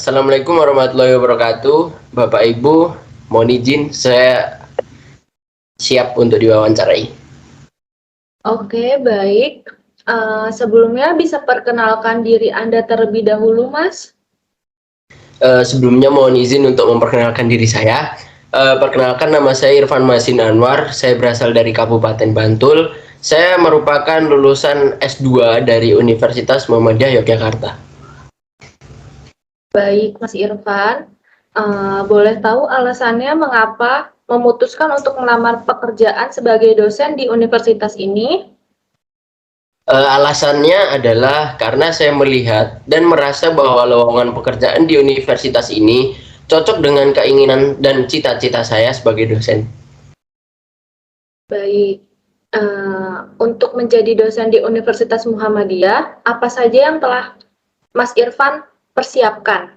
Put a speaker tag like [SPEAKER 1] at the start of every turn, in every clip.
[SPEAKER 1] Assalamualaikum warahmatullahi wabarakatuh. Bapak Ibu, mohon izin saya siap untuk diwawancarai.
[SPEAKER 2] Oke, baik. Sebelumnya bisa perkenalkan diri Anda terlebih dahulu, Mas?
[SPEAKER 1] Sebelumnya mohon izin untuk memperkenalkan diri saya. Perkenalkan, nama saya Irfan Masin Anwar. Saya berasal dari Kabupaten Bantul. Saya merupakan lulusan S2 dari Universitas Muhammadiyah Yogyakarta.
[SPEAKER 2] Baik, Mas Irfan. Boleh tahu alasannya mengapa memutuskan untuk melamar pekerjaan sebagai dosen di universitas ini?
[SPEAKER 1] Alasannya adalah karena saya melihat dan merasa bahwa lowongan pekerjaan di universitas ini cocok dengan keinginan dan cita-cita saya sebagai dosen.
[SPEAKER 2] Baik. Untuk menjadi dosen di Universitas Muhammadiyah, apa saja yang telah Mas Irfan persiapkan?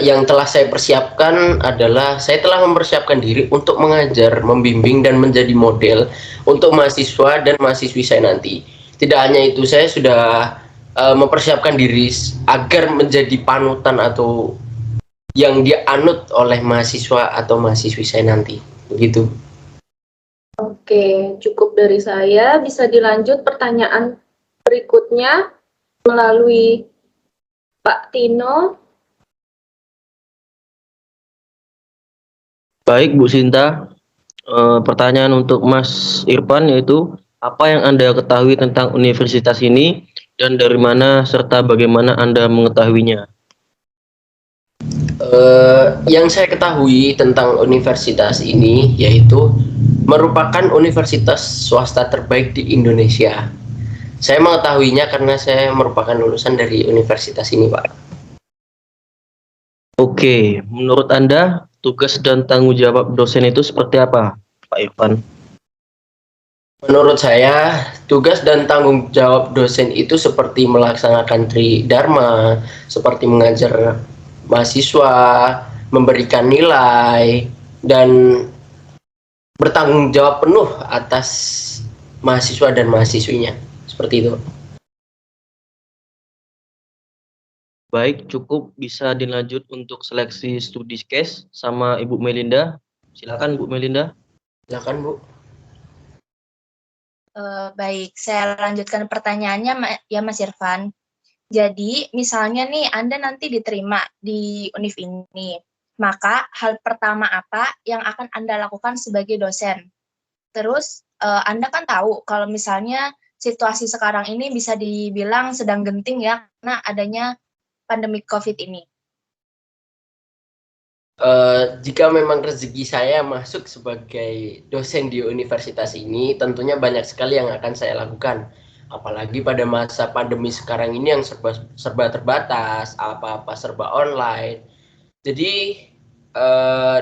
[SPEAKER 1] Yang telah saya persiapkan adalah saya telah mempersiapkan diri untuk mengajar, membimbing, dan menjadi model untuk mahasiswa dan mahasiswi saya nanti. Tidak hanya itu, saya sudah mempersiapkan diri agar menjadi panutan atau yang dianut oleh mahasiswa atau mahasiswi saya nanti. Begitu.
[SPEAKER 2] Oke, cukup dari saya. Bisa dilanjut pertanyaan berikutnya melalui Pak Tino.
[SPEAKER 3] Baik, Bu Sinta. Pertanyaan untuk Mas Irfan yaitu apa yang Anda ketahui tentang universitas ini dan dari mana serta bagaimana Anda mengetahuinya?
[SPEAKER 1] Yang saya ketahui tentang universitas ini yaitu merupakan universitas swasta terbaik di Indonesia. Saya mengetahuinya karena saya merupakan lulusan dari universitas ini, Pak.
[SPEAKER 3] Oke, menurut Anda tugas dan tanggung jawab dosen itu seperti apa, Pak Irfan?
[SPEAKER 1] Menurut saya, tugas dan tanggung jawab dosen itu seperti melaksanakan tridharma, seperti mengajar mahasiswa, memberikan nilai, dan bertanggung jawab penuh atas mahasiswa dan mahasiswinya. Seperti itu.
[SPEAKER 3] Baik, cukup bisa dilanjut untuk seleksi studi case sama Ibu Melinda. Silakan, Bu Melinda.
[SPEAKER 1] Silakan, Bu.
[SPEAKER 4] Baik, saya lanjutkan pertanyaannya ya Mas Irfan. Jadi, misalnya nih Anda nanti diterima di univ ini, maka hal pertama apa yang akan Anda lakukan sebagai dosen? Terus, Anda kan tahu kalau misalnya situasi sekarang ini bisa dibilang sedang genting ya, karena adanya pandemi COVID ini.
[SPEAKER 1] Jika memang rezeki saya masuk sebagai dosen di universitas ini, tentunya banyak sekali yang akan saya lakukan. Apalagi pada masa pandemi sekarang ini yang serba terbatas, apa-apa serba online. Jadi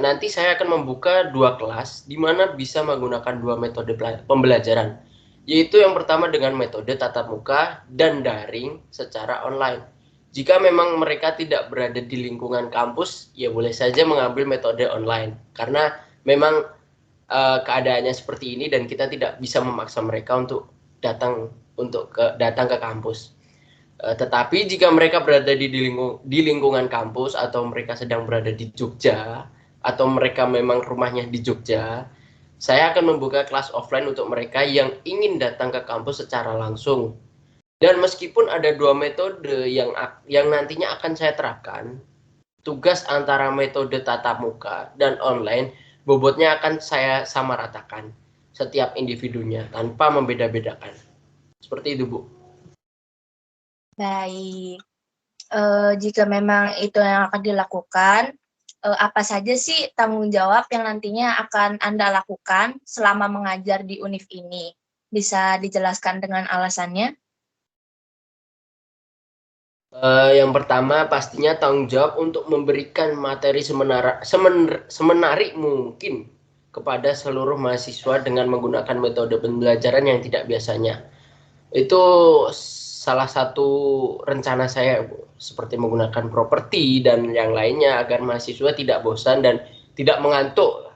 [SPEAKER 1] nanti saya akan membuka 2 kelas di mana bisa menggunakan 2 metode pembelajaran. Yaitu yang pertama dengan metode tatap muka dan daring secara online. Jika memang mereka tidak berada di lingkungan kampus, ya boleh saja mengambil metode online. Karena memang keadaannya seperti ini dan kita tidak bisa memaksa mereka untuk datang ke kampus. Tetapi jika mereka berada di lingkungan kampus atau mereka sedang berada di Jogja atau mereka memang rumahnya di Jogja, saya akan membuka kelas offline untuk mereka yang ingin datang ke kampus secara langsung. Dan meskipun ada 2 metode yang nantinya akan saya terapkan, tugas antara metode tatap muka dan online bobotnya akan saya samaratakan setiap individunya tanpa membeda-bedakan. Seperti itu, Bu.
[SPEAKER 4] Baik, jika memang itu yang akan dilakukan, apa saja sih tanggung jawab yang nantinya akan Anda lakukan selama mengajar di univ ini? Bisa dijelaskan dengan alasannya?
[SPEAKER 1] Yang pertama pastinya tanggung jawab untuk memberikan materi semenarik mungkin kepada seluruh mahasiswa dengan menggunakan metode pembelajaran yang tidak biasanya. Itu salah satu rencana saya, Bu, seperti menggunakan properti dan yang lainnya agar mahasiswa tidak bosan dan tidak mengantuk.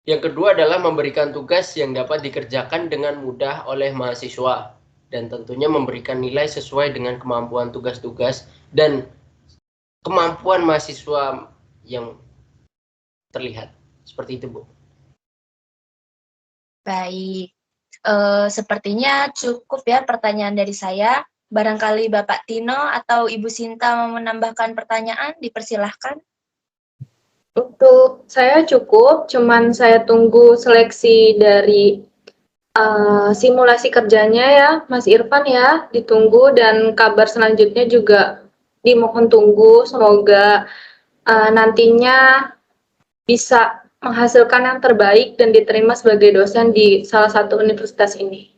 [SPEAKER 1] Yang kedua adalah memberikan tugas yang dapat dikerjakan dengan mudah oleh mahasiswa dan tentunya memberikan nilai sesuai dengan kemampuan tugas-tugas dan kemampuan mahasiswa yang terlihat. Seperti itu, Bu.
[SPEAKER 4] Baik. Sepertinya cukup ya pertanyaan dari saya. Barangkali Bapak Tino atau Ibu Sinta mau menambahkan pertanyaan, dipersilahkan.
[SPEAKER 2] Untuk saya cukup, cuman saya tunggu seleksi dari simulasi kerjanya ya, Mas Irfan ya, ditunggu dan kabar selanjutnya juga dimohon tunggu. Semoga nantinya bisa menghasilkan yang terbaik dan diterima sebagai dosen di salah satu universitas ini.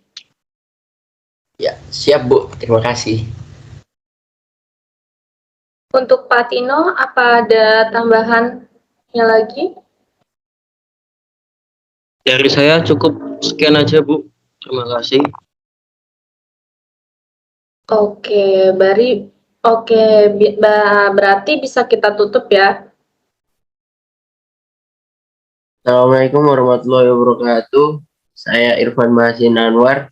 [SPEAKER 1] Ya, siap, Bu. Terima kasih.
[SPEAKER 2] Untuk Pak Tino, apa ada tambahannya lagi?
[SPEAKER 3] Dari saya cukup sekian aja, Bu. Terima kasih.
[SPEAKER 2] Oke, berarti bisa kita tutup ya.
[SPEAKER 1] Assalamualaikum warahmatullahi wabarakatuh. Saya Irfan Mahasin Anwar.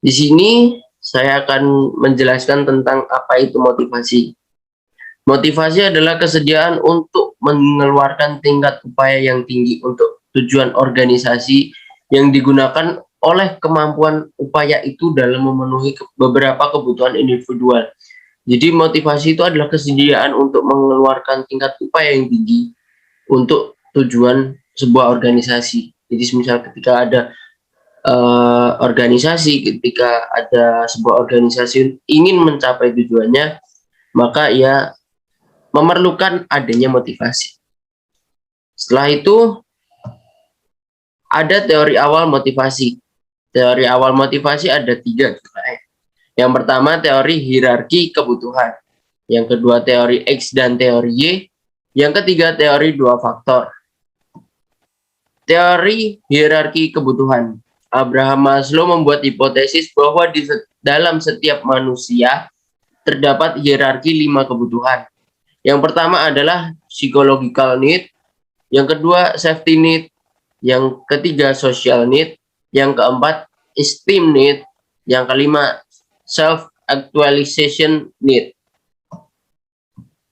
[SPEAKER 1] Di sini saya akan menjelaskan tentang apa itu motivasi. Motivasi adalah kesediaan untuk mengeluarkan tingkat upaya yang tinggi untuk tujuan organisasi yang digunakan oleh kemampuan upaya itu dalam memenuhi beberapa kebutuhan individual. Jadi motivasi itu adalah kesediaan untuk mengeluarkan tingkat upaya yang tinggi untuk tujuan sebuah organisasi. Jadi misal ketika ada organisasi, ketika ada sebuah organisasi ingin mencapai tujuannya, maka ia memerlukan adanya motivasi. Setelah itu ada teori awal motivasi. Teori awal motivasi ada 3. Yang pertama teori hierarki kebutuhan. Yang kedua teori X dan teori Y. Yang ketiga teori 2 faktor. Teori hierarki kebutuhan. Abraham Maslow membuat hipotesis bahwa di dalam setiap manusia terdapat hierarki 5 kebutuhan. Yang pertama adalah psychological need, yang kedua safety need, yang ketiga social need, yang keempat esteem need, yang kelima self actualization need.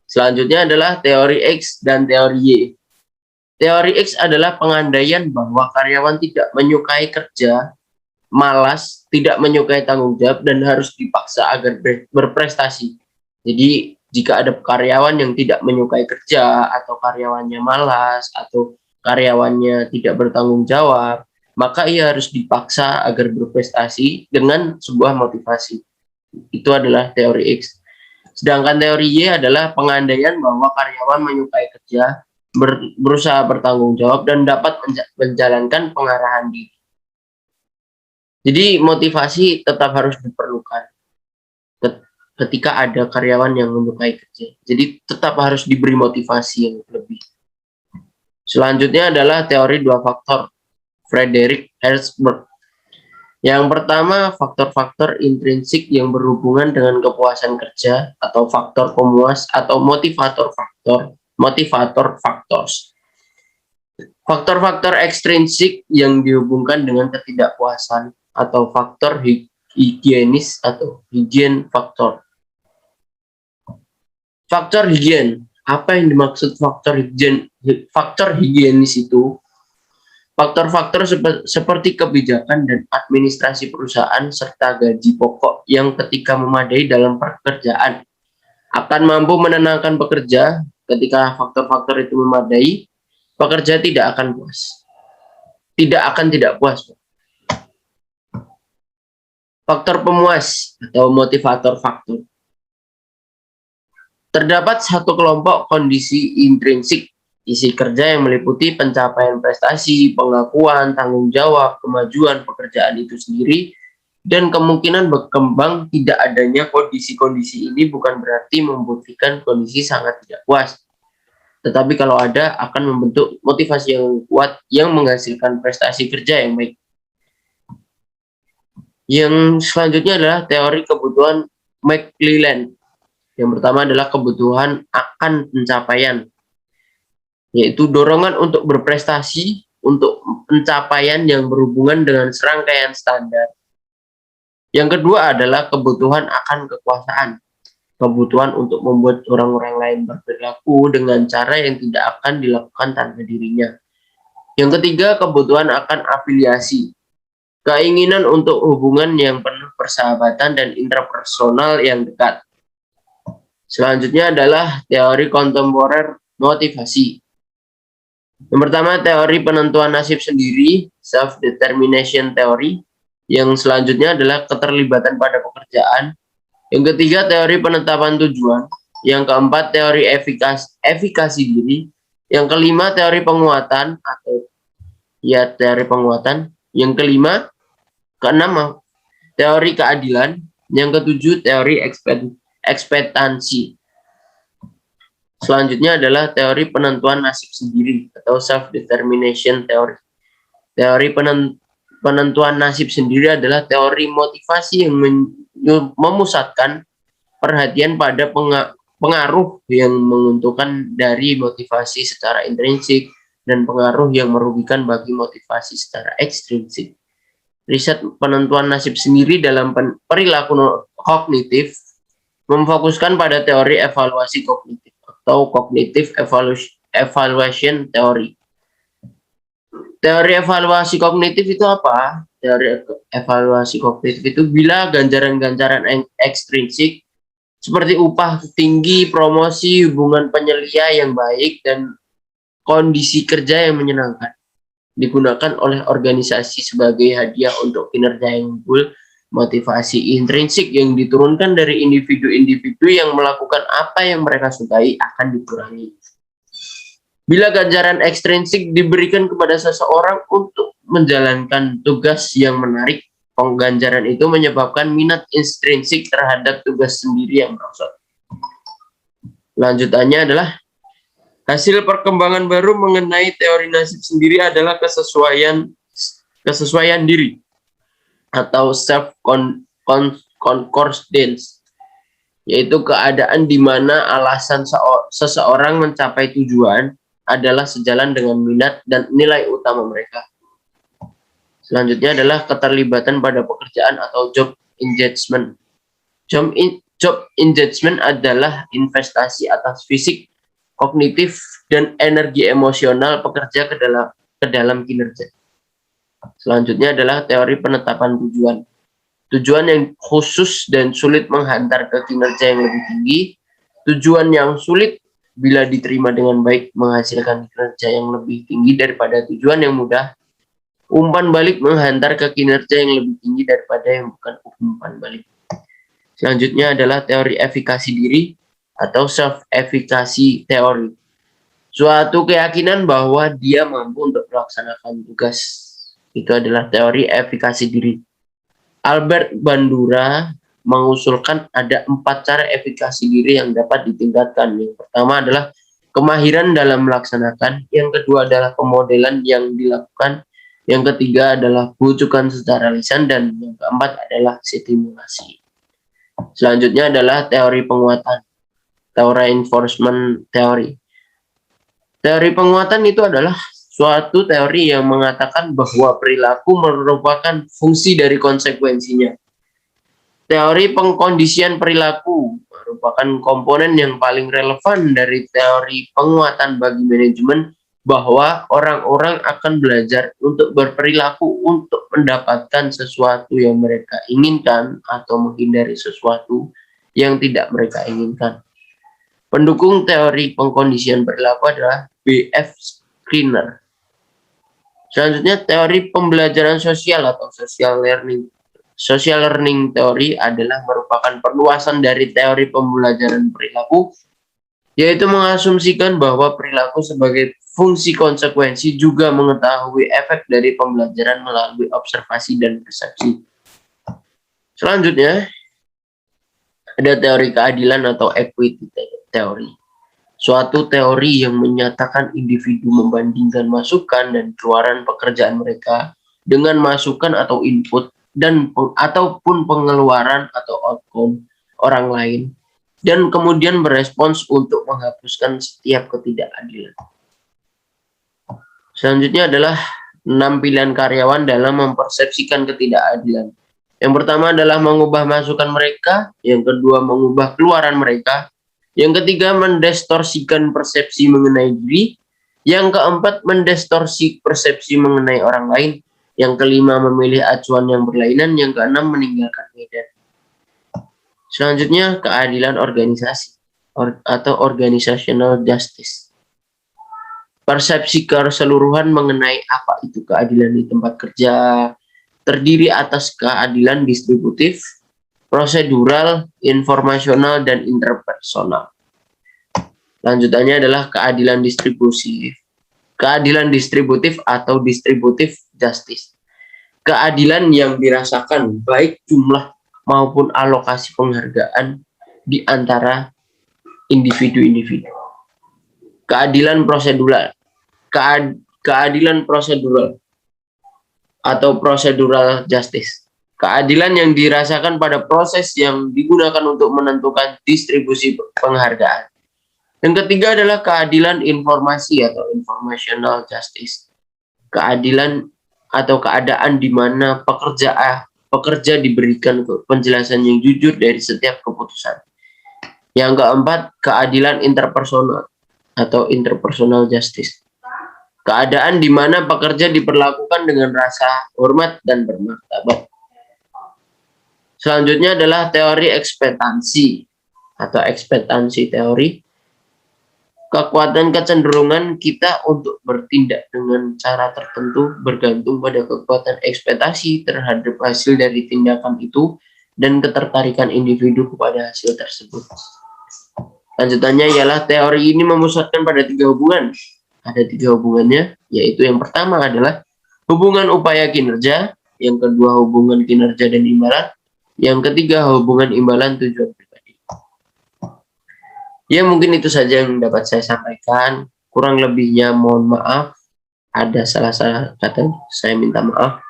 [SPEAKER 1] Selanjutnya adalah teori X dan teori Y. Teori X adalah pengandaian bahwa karyawan tidak menyukai kerja, malas, tidak menyukai tanggung jawab, dan harus dipaksa agar berprestasi. Jadi, jika ada karyawan yang tidak menyukai kerja, atau karyawannya malas, atau karyawannya tidak bertanggung jawab, maka ia harus dipaksa agar berprestasi dengan sebuah motivasi. Itu adalah teori X. Sedangkan teori Y adalah pengandaian bahwa karyawan menyukai kerja, berusaha bertanggung jawab, dan dapat menjalankan pengarahan diri. Jadi motivasi tetap harus diperlukan ketika ada karyawan yang menyukai kerja. Jadi tetap harus diberi motivasi yang lebih. Selanjutnya adalah teori 2 faktor, Frederick Herzberg. Yang pertama, faktor-faktor intrinsik yang berhubungan dengan kepuasan kerja atau faktor pemuas atau motivator factors. Faktor-faktor ekstrinsik yang dihubungkan dengan ketidakpuasan atau faktor higienis atau higien faktor. Faktor higien, apa yang dimaksud faktor higien? Faktor higienis itu faktor-faktor seperti kebijakan dan administrasi perusahaan serta gaji pokok yang ketika memadai dalam pekerjaan akan mampu menenangkan pekerja. Ketika faktor-faktor itu memadai, pekerja tidak akan puas. Tidak puas. Faktor pemuas atau motivator faktor. Terdapat satu kelompok kondisi intrinsik isi kerja yang meliputi pencapaian prestasi, pengakuan, tanggung jawab, kemajuan pekerjaan itu sendiri, dan kemungkinan berkembang. Tidak adanya kondisi-kondisi ini bukan berarti membuktikan kondisi sangat tidak puas. Tetapi kalau ada, akan membentuk motivasi yang kuat yang menghasilkan prestasi kerja yang baik. Yang selanjutnya adalah teori kebutuhan McClelland. Yang pertama adalah kebutuhan akan pencapaian, yaitu dorongan untuk berprestasi, untuk pencapaian yang berhubungan dengan serangkaian standar. Yang kedua adalah kebutuhan akan kekuasaan, kebutuhan untuk membuat orang-orang lain berperilaku dengan cara yang tidak akan dilakukan tanpa dirinya. Yang ketiga, kebutuhan akan afiliasi. Keinginan untuk hubungan yang penuh persahabatan dan interpersonal yang dekat. Selanjutnya adalah teori kontemporer motivasi. Yang pertama, teori penentuan nasib sendiri, self-determination theory. Yang selanjutnya adalah keterlibatan pada pekerjaan. Yang ketiga, teori penetapan tujuan. Yang keempat, teori efikasi diri. Yang kelima, teori penguatan atau teori penguatan. Yang keenam, teori keadilan. Yang ketujuh, teori ekspektansi. Selanjutnya adalah teori penentuan nasib sendiri atau self-determination theory. Teori penentuan nasib sendiri adalah teori motivasi yang memusatkan perhatian pada pengaruh yang menguntungkan dari motivasi secara intrinsik dan pengaruh yang merugikan bagi motivasi secara ekstrinsik. Riset penentuan nasib sendiri dalam perilaku kognitif memfokuskan pada teori evaluasi kognitif atau cognitive evaluation theory. Teori evaluasi kognitif itu apa? Teori evaluasi kognitif itu bila ganjaran-ganjaran ekstrinsik seperti upah tinggi, promosi, hubungan penyelia yang baik, dan kondisi kerja yang menyenangkan digunakan oleh organisasi sebagai hadiah untuk kinerja yang unggul. Motivasi intrinsik yang diturunkan dari individu-individu yang melakukan apa yang mereka sukai akan dikurangi. Bila ganjaran ekstrinsik diberikan kepada seseorang untuk menjalankan tugas yang menarik, pengganjaran itu menyebabkan minat intrinsik terhadap tugas sendiri yang merosot. Lanjutannya adalah hasil perkembangan baru mengenai teori nasib sendiri adalah kesesuaian diri atau self concordance, yaitu keadaan di mana alasan seseorang mencapai tujuan adalah sejalan dengan minat dan nilai utama mereka. Selanjutnya adalah keterlibatan pada pekerjaan atau job engagement. Job engagement adalah investasi atas fisik, kognitif, dan energi emosional pekerja ke dalam kinerja. Selanjutnya adalah teori penetapan tujuan. Tujuan yang khusus dan sulit menghantar ke kinerja yang lebih tinggi. Tujuan yang sulit bila diterima dengan baik menghasilkan kinerja yang lebih tinggi daripada tujuan yang mudah. Umpan balik menghantar ke kinerja yang lebih tinggi daripada yang bukan umpan balik. Selanjutnya adalah teori efikasi diri atau self-efficacy theory. Suatu keyakinan bahwa dia mampu untuk melaksanakan tugas. Itu adalah teori efikasi diri. Albert Bandura mengusulkan ada 4 cara efikasi diri yang dapat ditingkatkan. Yang pertama adalah kemahiran dalam melaksanakan. Yang kedua adalah pemodelan yang dilakukan. Yang ketiga adalah bujukan secara lisan. Dan yang keempat adalah stimulasi. Selanjutnya adalah teori penguatan. Reinforcement theory. Teori penguatan itu adalah suatu teori yang mengatakan bahwa perilaku merupakan fungsi dari konsekuensinya. Teori pengkondisian perilaku merupakan komponen yang paling relevan dari teori penguatan bagi manajemen, bahwa orang-orang akan belajar untuk berperilaku untuk mendapatkan sesuatu yang mereka inginkan atau menghindari sesuatu yang tidak mereka inginkan. Pendukung teori pengkondisian perilaku adalah B.F. Skinner. Selanjutnya, teori pembelajaran sosial atau social learning. Social learning theory adalah merupakan perluasan dari teori pembelajaran perilaku, yaitu mengasumsikan bahwa perilaku sebagai fungsi konsekuensi juga mengetahui efek dari pembelajaran melalui observasi dan persepsi. Selanjutnya, ada teori keadilan atau equity theory. Suatu teori yang menyatakan individu membandingkan masukan dan keluaran pekerjaan mereka dengan masukan atau input dan ataupun pengeluaran atau outcome orang lain, dan kemudian berespons untuk menghapuskan setiap ketidakadilan. Selanjutnya adalah 6 pilihan karyawan dalam mempersepsikan ketidakadilan. Yang pertama adalah mengubah masukan mereka, yang kedua mengubah keluaran mereka, yang ketiga mendistorsikan persepsi mengenai diri, yang keempat mendistorsi persepsi mengenai orang lain, yang kelima memilih acuan yang berlainan, yang keenam meninggalkan medan. Selanjutnya keadilan organisasi atau organizational justice. Persepsi keseluruhan mengenai apa itu keadilan di tempat kerja terdiri atas keadilan distributif, prosedural, informasional, dan interpersonal. Lanjutannya adalah keadilan distributif. Keadilan distributif atau distributive justice. Keadilan yang dirasakan baik jumlah maupun alokasi penghargaan di antara individu-individu. Keadilan prosedural. Keadilan prosedural atau procedural justice. Keadilan yang dirasakan pada proses yang digunakan untuk menentukan distribusi penghargaan. Yang ketiga adalah keadilan informasi atau informational justice. Keadilan atau keadaan di mana pekerja diberikan penjelasan yang jujur dari setiap keputusan. Yang keempat, keadilan interpersonal atau interpersonal justice. Keadaan di mana pekerja diperlakukan dengan rasa hormat dan bermartabat. Selanjutnya adalah teori ekspektansi atau ekspektansi teori. Kekuatan kecenderungan kita untuk bertindak dengan cara tertentu bergantung pada kekuatan ekspektasi terhadap hasil dari tindakan itu dan ketertarikan individu kepada hasil tersebut. Lanjutannya ialah teori ini memusatkan pada 3 hubungan. Ada 3 hubungannya, yaitu yang pertama adalah hubungan upaya kinerja, yang kedua hubungan kinerja dan imbalan, yang ketiga hubungan imbalan tujuan pribadi. Ya, mungkin itu saja yang dapat saya sampaikan. Kurang lebihnya mohon maaf. Ada salah-salah kata, saya minta maaf.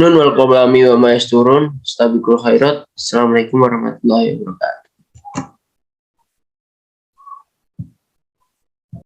[SPEAKER 1] Nun wal qabla wa ma yasturun. Astaghfirul khairat. Assalamualaikum warahmatullahi wabarakatuh.